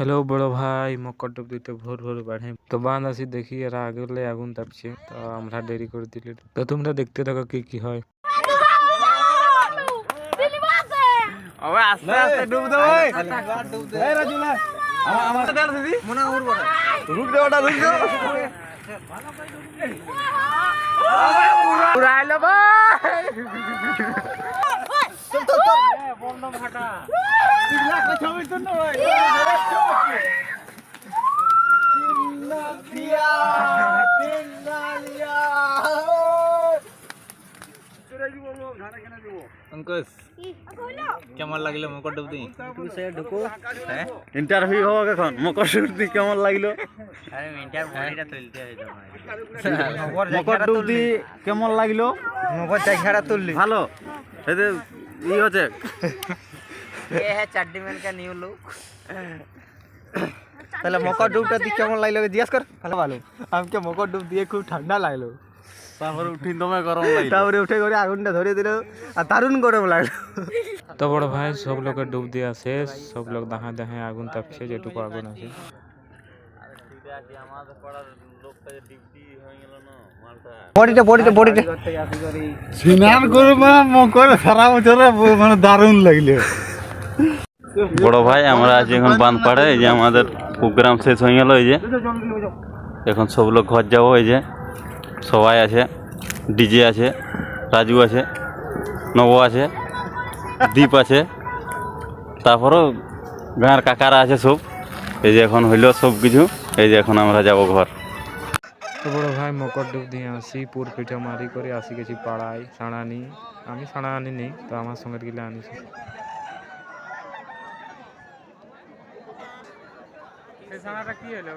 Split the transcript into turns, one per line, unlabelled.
Hello বড় ভাই, মকর ডুব দিতে ভোর ভোর বাড়ে তো বাঁধ আসি দেখি এরা আগলে আগুন তাপছে, তো আমরা দেরি করে দিলি। তো তোমরা দেখতে থাকো কি কি হয়।
আস্তে আস্তে ডুব দে ভাই, ডুব দে এই রাজুলা আমার দেন দিদি মনে ওর বড় রুক দে ওটা রুক দে উড়াইলো ভাই চল চল চল বম না ফাটা পিছলা কথা হইতো না ভাই পিন্না দিয়া अंकुश কেমন লাগলো মকর ডুব দি তুমি সে ঢুকো হ্যাঁ ইন্টারভিউ হবে এখন মকর ডুব দি কেমন লাগলো আরে ইন্টার বডিটা তুলতে হইতো মকর ডুব দি কেমন লাগলো মকর জায়গাটা তুললি ভালো এই যে ই হচ্ছে ये है चड्डी मैन का न्यू लुक তাহলে মকর ডুবটা দি কেমন লাগলো জিজ্ঞেস কর ভালো ভালো আমাকে মকর ডুব দিয়ে খুব ঠান্ডা লাগলো তারপরে উঠি দমে গরম লাগলো তারপরে উঠে করে আগুনটা ধরে দিল আর দারুণ গরম লাগলো।
তো বড় ভাই সব লোকের ডুব দেওয়া শেষ, সব লোক দাহা দাহে আগুন তাপছে, যেটুকু আগুন আছে।
বডিটা বডিটা বডিটা স্নান করব মকর সারা বছরে মানে দারুণ লাগলো।
বড় ভাই আমরা আছি এখন বানপাড়ে, এই যে আমাদের প্রোগ্রাম শেষ হয়ে গেল, এই যে এখন সব লোক ঘর যাবো। এই যে সবাই আছে, ডিজে আছে, রাজু আছে, নব আছে, দীপ আছে, তারপরও গাঁর কাকারা আছে সব। এই যে এখন হইলো সব কিছু, এই যে এখন আমরা যাব ঘর।
তো বড় ভাই মকর ডুব দিয়ে আসি, পুর পিঠা মারি করে আসি গেছি পাড়ায় সাঁড়ানি। আমি সাঁড়া আনি নেই, তো আমার সঙ্গে গেলে আনিছি। এই সাঁড়াটা কি হলো?